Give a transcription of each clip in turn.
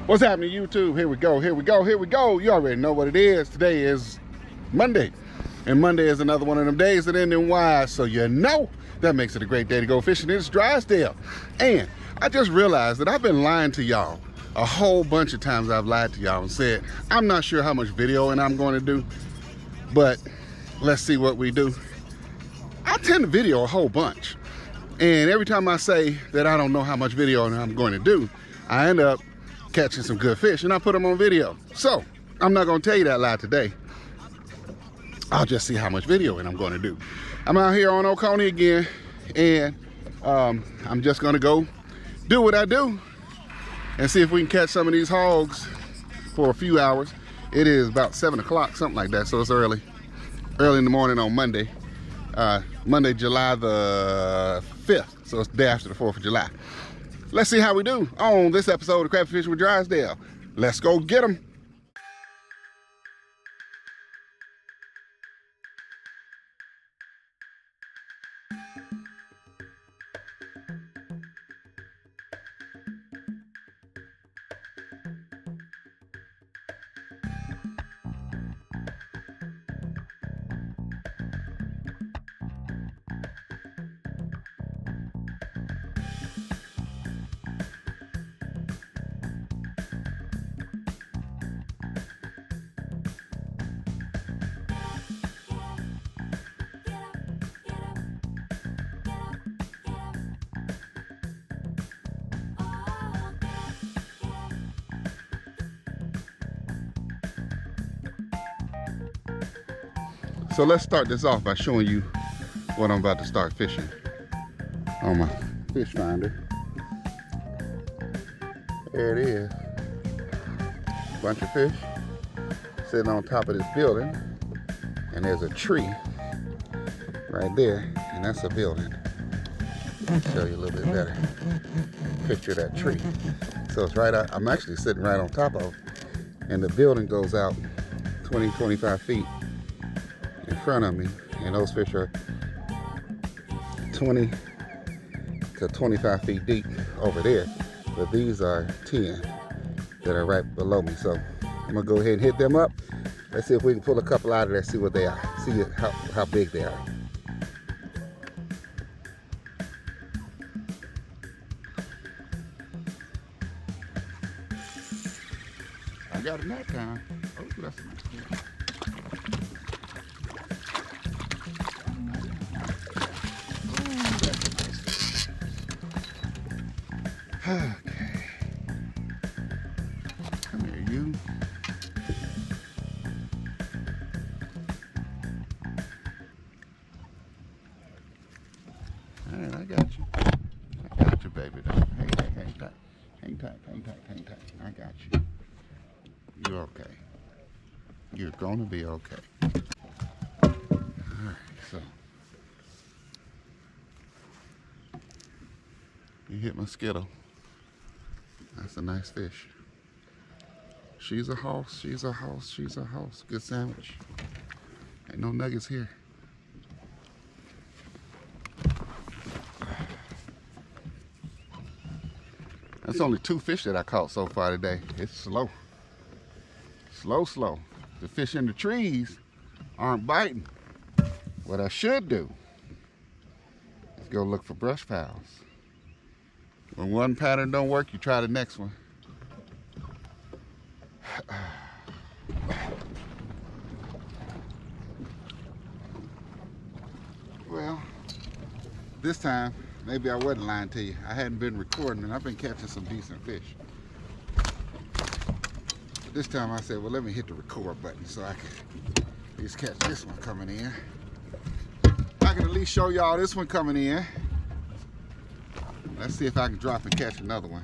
What's happening, YouTube? Here we go, here we go, here we go. You already know what it is. Today is Monday. And Monday is another one of them days that end in Y. So you know that makes it a great day to go fishing. It's Drysdale. And I just realized that I've been lying to y'all. A whole bunch of times I've lied to y'all and said, I'm not sure how much videoing I'm going to do. But let's see what we do. I tend to video a whole bunch. And every time I say that I don't know how much videoing I'm going to do, I end up catching some good fish and I put them on video. So I'm not going to tell you that lie today. I'll just see how much videoing I'm going to do. I'm out here on Oconee again, and I'm just going to go do what I do and see if we can catch some of these hogs for a few hours. It is about 7 o'clock, something like that, so it's early in the morning on Monday. Monday, July the 5th, so it's the day after the 4th of July. Let's see how we do on this episode of Crappie Fishing with Drysdale. Let's go get them. So let's start this off by showing you what I'm about to start fishing on my fish finder. There it is. Bunch of fish sitting on top of this building, and there's a tree right there, and that's a building. I'll show you a little bit better picture of that tree. So it's right out, I'm actually sitting right on top of it, and the building goes out 20-25 feet in front of me, and those fish are 20 to 25 feet deep over there, but these are 10 that are right below me. So I'm gonna go ahead and hit them up. Let's see if we can pull a couple out of there, see what they are, see how big they are. I got it that time. Oh, that's a nice fish. Okay. Come here, you. All right, I got you. I got you, baby. Hang tight, hang tight. Hang tight, hang tight, hang tight. I got you. You're okay. You're gonna be okay. All right, so. You hit my skittle. That's a nice fish. She's a hoss, she's a hoss, she's a hoss. Good sandwich. Ain't no nuggets here. That's only 2 fish that I caught so far today. It's slow. Slow. The fish in the trees aren't biting. What I should do is go look for brush piles. When one pattern don't work, you try the next one. Well, this time, maybe I wasn't lying to you. I hadn't been recording and I've been catching some decent fish. But this time I said, well, let me hit the record button so I can at least catch this one coming in. I can at least show y'all this one coming in. Let's see if I can drop and catch another one.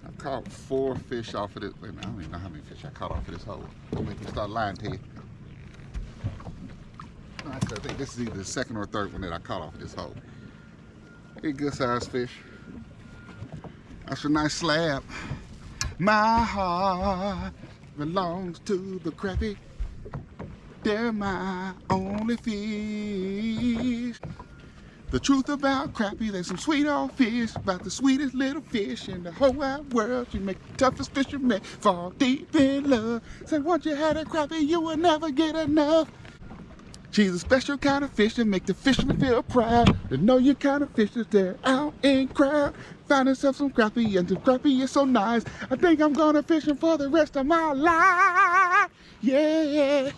I've caught 4 fish off of this. Wait a minute, I don't even know how many fish I caught off of this hole. Don't make me start lying to you. I think this is either the 2nd or 3rd one that I caught off of this hole. A good sized fish. That's a nice slab. My heart belongs to the crappie. They're my only fish. The truth about crappie, there's some sweet old fish, about the sweetest little fish in the whole wide world. You make the toughest fisherman fall deep in love. Say once you had a crappie, you will never get enough. She's a special kind of fish that make the fisherman feel proud. To know your kind of fish is there out in crowd. Find yourself some crappie, and the crappie is so nice. I think I'm gonna fish him for the rest of my life. Yeah.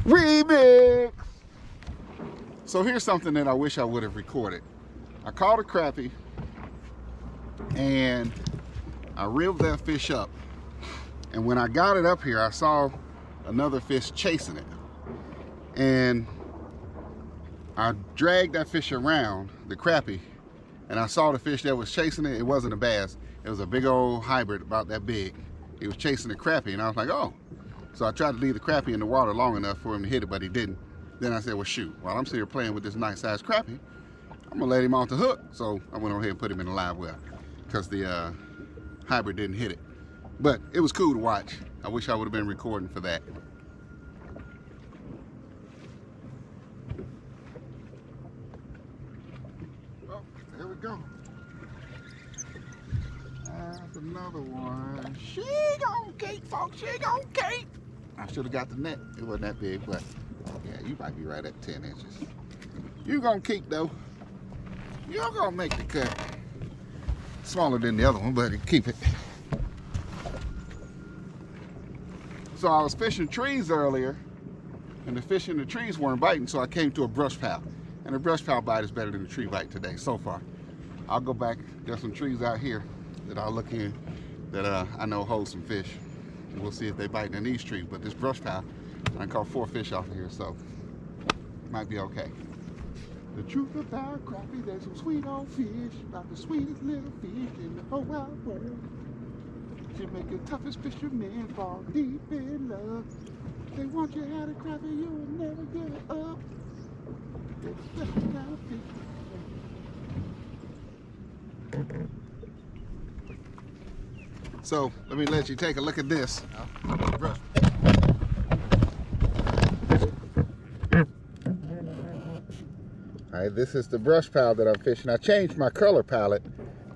Remix. So here's something that I wish I would have recorded. I caught a crappie and I reeled that fish up. And when I got it up here, I saw another fish chasing it. And I dragged that fish around, the crappie, and I saw the fish that was chasing it. It wasn't a bass. It was a big old hybrid about that big. He was chasing the crappie, and I was like, oh. So I tried to leave the crappie in the water long enough for him to hit it, but he didn't. Then I said, well, shoot, while I'm sitting here playing with this nice sized crappie, I'm gonna let him off the hook. So I went over here and put him in the live well because the hybrid didn't hit it. But it was cool to watch. I wish I would have been recording for that. Oh, there we go. That's another one. She gon' keep, folks. She gon' keep. I should have got the net. It wasn't that big, but yeah, you might be right at 10 inches. You gonna keep though. You're gonna make the cut. Smaller than the other one, but keep it. So I was fishing trees earlier, and the fish in the trees weren't biting, so I came to a brush pile. And a brush pile bite is better than a tree bite today, so far. I'll go back. There's some trees out here that I'll look in that I know hold some fish. And we'll see if they bite in these trees. But this brush pile, I caught 4 fish off of here, so might be okay. The truth about crappie, there's some sweet old fish, about the sweetest little fish in the whole wide world. You make the toughest fisherman fall deep in love. They want you had a crappie, you will never give it up. It's a special kind of fish. So let me let you take a look at this. Alright, this is the brush pile that I'm fishing. I changed my color palette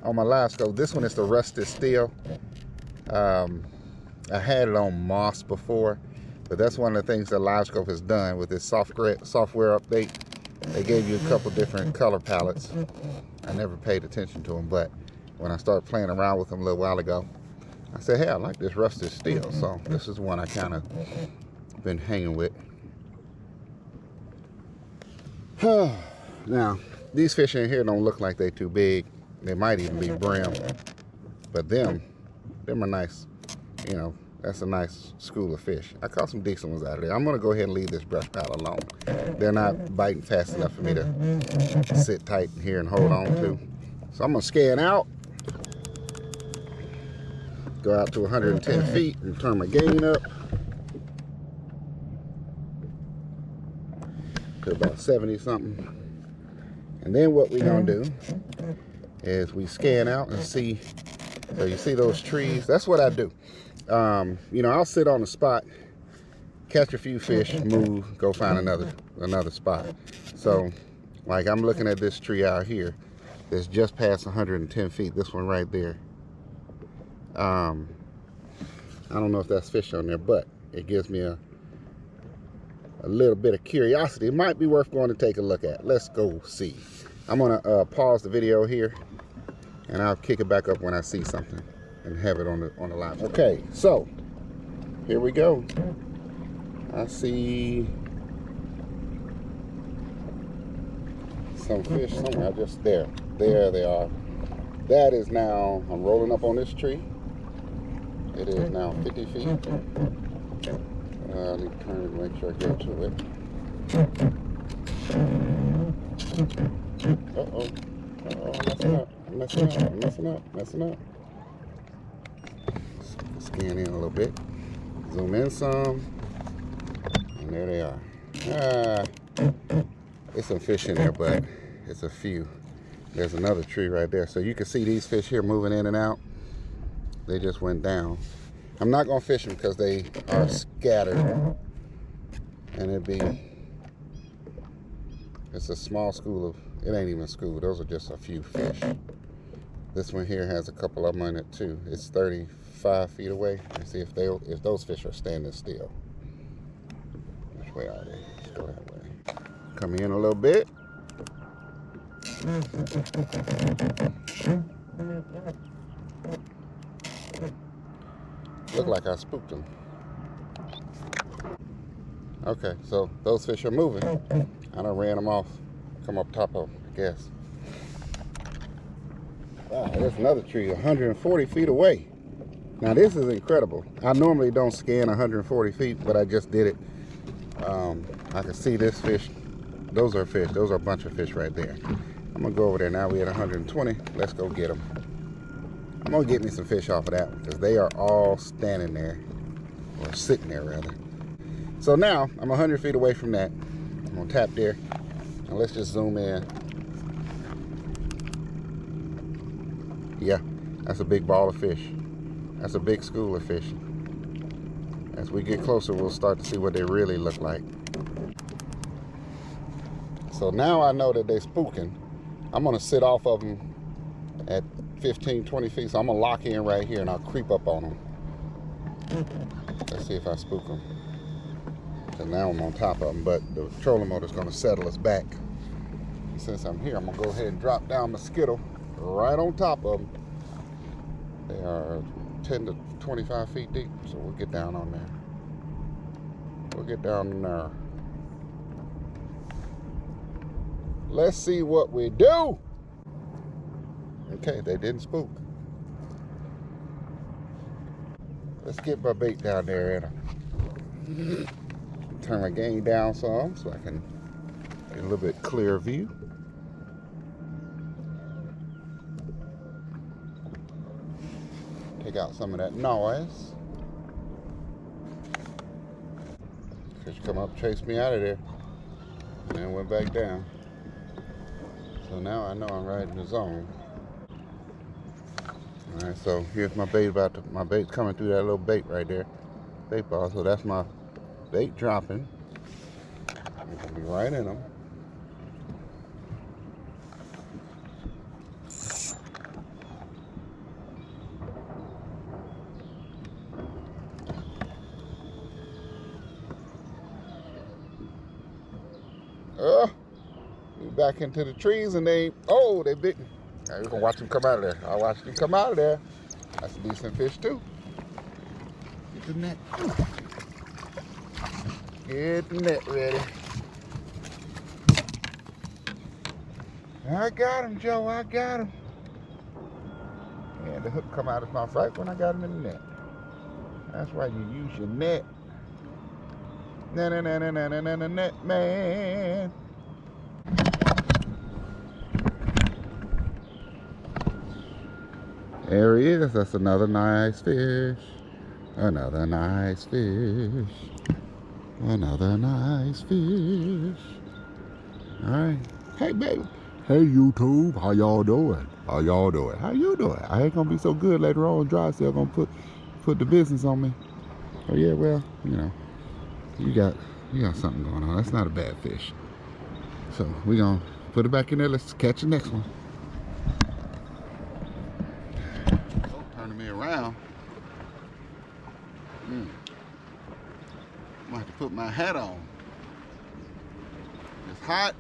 on my Livescope. This one is the rusted steel. I had it on moss before, but that's one of the things that Livescope has done with this software update. They gave you a couple different color palettes. I never paid attention to them, but when I started playing around with them a little while ago, I said, hey, I like this rusted steel. So this is one I kind of been hanging with. Now, these fish in here don't look like they too big. They might even be brim, but them are nice. You know, that's a nice school of fish. I caught some decent ones out of there. I'm gonna go ahead and leave this brush pile alone. They're not biting fast enough for me to sit tight here and hold on to. So I'm gonna scan out, go out to 110 feet and turn my gain up to about 70 something. And then what we're gonna do is we scan out and see. So you see those trees? That's what I do. You know, I'll sit on the spot, catch a few fish, move, go find another spot. So, like I'm looking at this tree out here that's just past 110 feet. This one right there. I don't know if that's fish on there, but it gives me a little bit of curiosity. It might be worth going to take a look at. Let's go see. I'm gonna pause the video here, and I'll kick it back up when I see something and have it on the live. Okay, so here we go. I see some fish somewhere. Just there they are. That is now, I'm rolling up on this tree. It is now 50 feet. I need to turn and make sure I get to it. Uh-oh, I'm messing up. Scan in a little bit. Zoom in some. And there they are. There's some fish in there, but it's a few. There's another tree right there. So you can see these fish here moving in and out. They just went down. I'm not gonna fish them because they are scattered. And it'd be It's a small school of, it ain't even a school, those are just a few fish. This one here has a couple of them in it too. It's 35 feet away. Let's see if those fish are standing still. Which way are they? Let's go that way. Come in a little bit. Look like I spooked them. Okay, so those fish are moving. I done ran them off. Come up top of them, I guess. Wow, there's another tree 140 feet away. Now this is incredible. I normally don't scan 140 feet, but I just did it. I can see this fish. Those are fish. Those are a bunch of fish right there. I'm gonna go over there now. We're at 120. Let's go get them. I'm gonna get me some fish off of that one because they are all standing there, or sitting there rather. So now I'm 100 feet away from that. I'm gonna tap there, and let's just zoom in. Yeah, that's a big ball of fish. That's a big school of fish. As we get closer, we'll start to see what they really look like. So now I know that they're spooking. I'm gonna sit off of them at 15, 20 feet. So I'm gonna lock in right here and I'll creep up on them. Let's see if I spook them. So now I'm on top of them, but the trolling motor is gonna settle us back. Since I'm here, I'm gonna go ahead and drop down mosquito right on top of them. They are 10 to 25 feet deep, so we'll get down on there. We'll get down in there. Let's see what we do. Okay, they didn't spook. Let's get my bait down there and turn my gain down some so I can get a little bit clearer view. Take out some of that noise. Fish come up, chased me out of there, and then went back down. So now I know I'm right in the zone. All right, so here's my bait my bait's coming through that little bait right there, bait ball. So that's my bait dropping. It's gonna be right in them. Back into the trees and they bit me. Now we're gonna watch them come out of there. I'll watch them come out of there. That's a decent fish too. Get the net. Get the net ready. I got him, Joe. I got him. And the hook come out of his mouth right when I got him in the net. That's why you use your net. Net man. There he is. That's another nice fish. Another nice fish. Another nice fish. All right. Hey, baby. Hey, YouTube. How y'all doing? How y'all doing? How you doing? I ain't gonna be so good later on. Dry sale gonna put the business on me. Oh yeah, well, you know, you got something going on. That's not a bad fish. So we gonna put it back in there. Let's catch the next one. Turning me around. I'm gonna have to put my hat on. It's hot.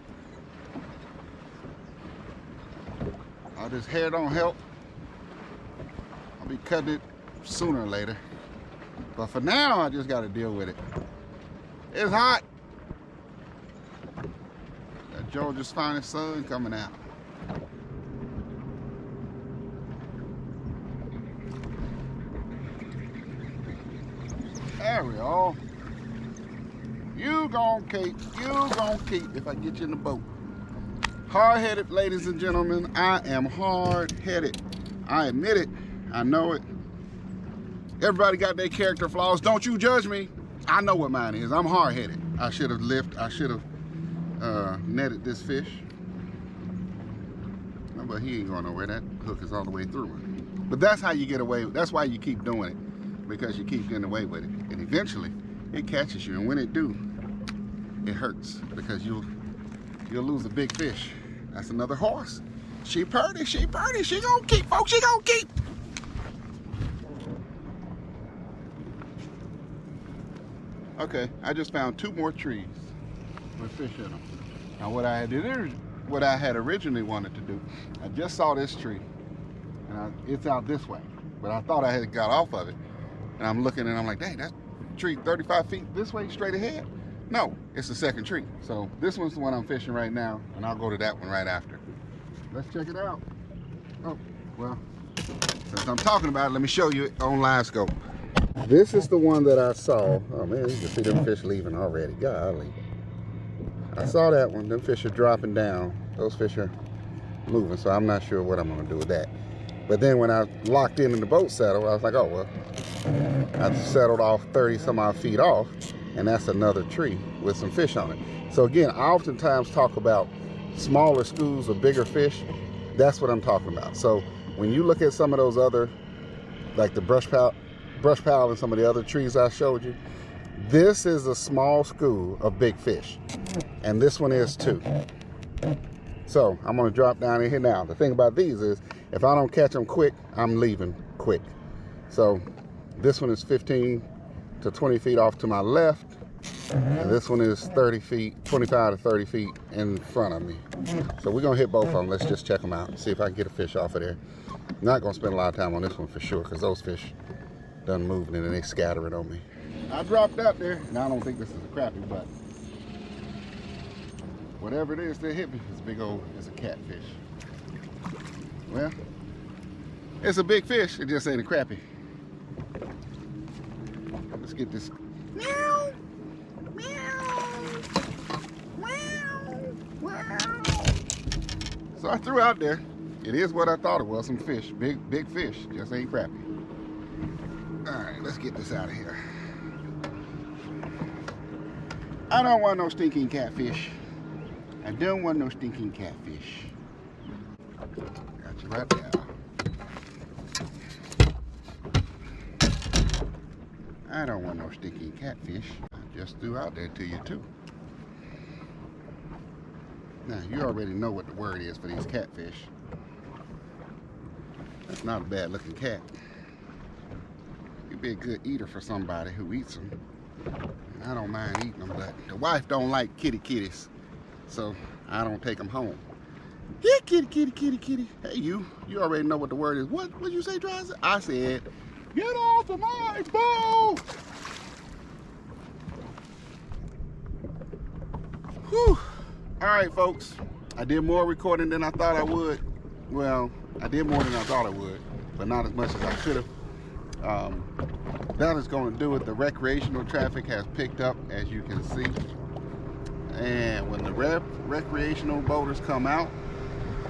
All this hair don't help. I'll be cutting it sooner or later. But for now, I just gotta deal with it. It's hot. That Georgia's finest sun coming out. There we go. You gon' keep if I get you in the boat. Hard-headed, ladies and gentlemen. I am hard-headed. I admit it. I know it. Everybody got their character flaws. Don't you judge me. I know what mine is. I'm hard-headed. I should have netted this fish. No, but he ain't going nowhere. That hook is all the way through it. But that's how you get away. That's why you keep doing it, because you keep getting away with it. And eventually, it catches you. And when it do, it hurts, because you'll you'll lose a big fish. That's another horse. She purdy, she purdy, she gonna keep, folks, she gonna keep. Okay, I just found 2 more trees with fish in them. Now what I had originally wanted to do, I just saw this tree, and it's out this way, but I thought I had got off of it, and I'm looking and I'm like, dang, that tree 35 feet this way straight ahead? No, it's the second tree. So this one's the one I'm fishing right now, and I'll go to that one right after. Let's check it out. Oh, well, since I'm talking about it, let me show you it on Livescope. This is the one that I saw. Oh man, you can see them fish leaving already. Golly. I saw that one. Them fish are dropping down. Those fish are moving, so I'm not sure what I'm gonna do with that. But then when I locked in the boat settle, I was like, oh well, I settled off 30 some odd feet off, and that's another tree with some fish on it. So again, I oftentimes talk about smaller schools of bigger fish. That's what I'm talking about. So when you look at some of those other, like the brush pile and some of the other trees I showed you, this is a small school of big fish, and this one is too. So I'm gonna drop down in here now. The thing about these is, if I don't catch them quick, I'm leaving quick. So this one is 15 to 20 feet off to my left, and this one is 30 feet, 25 to 30 feet in front of me. So we're gonna hit both of them. Let's just check them out and see if I can get a fish off of there. I'm not gonna spend a lot of time on this one for sure, because those fish done moving and they scattering on me. I dropped out there. Now I don't think this is a crappie, but whatever it is that hit me, it's a catfish. Well, it's a big fish. It just ain't a crappie. Let's get this. Meow, meow, meow, meow. So I threw out there. It is what I thought it was, some fish. Big fish, just ain't crappie. All right, let's get this out of here. I don't want no stinking catfish. I don't want no stinking catfish. Got you right there. I don't want no stinking catfish. I just threw out there to you too. Now, you already know what the word is for these catfish. That's not a bad looking cat. You'd be a good eater for somebody who eats them. I don't mind eating them, but the wife don't like kitties, so I don't take them home. Yeah, kitty. Hey, you already know what the word is. What you say, Dries? I said, get off of my boat! Whew. All right, folks. I did more recording than I thought I would. Well, I did more than I thought I would, but not as much as I should have. That is going to do it. The recreational traffic has picked up, as you can see. And when the recreational boaters come out,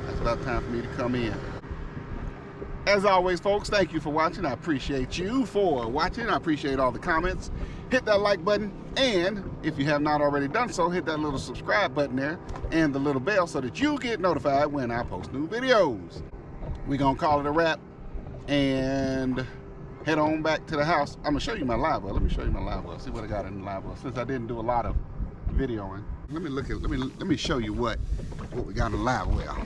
that's about time for me to come in. As always, folks, thank you for watching. I appreciate you for watching. I appreciate all the comments. Hit that like button, and if you have not already done so, hit that little subscribe button there and the little bell so that you get notified when I post new videos. We're going to call it a wrap and head on back to the house. I'm going to show you my live well. Let me show you my live well. See what I got in the live well, since I didn't do a lot of videoing. Let me show you what we got in the live well.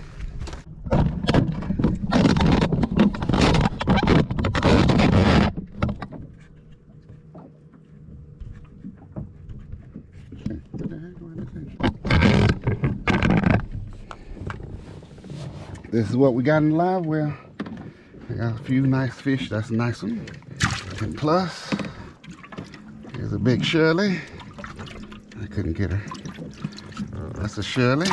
This is what we got in the live well. I got a few nice fish. That's a nice one. And plus, here's a big Shirley. I couldn't get her. That's a Shirley.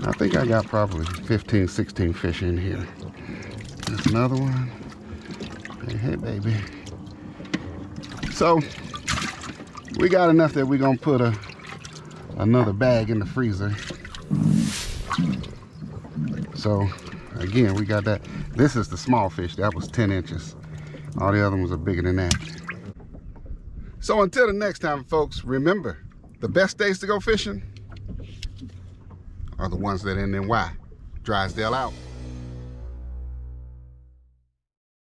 I think I got probably 15, 16 fish in here. That's another one. Hey, baby. So, we got enough that we're gonna put another bag in the freezer. So, again, we got that. This is the small fish. That was 10 inches. All the other ones are bigger than that. So until the next time, folks, remember, the best days to go fishing are the ones that end in Y. Drysdale out.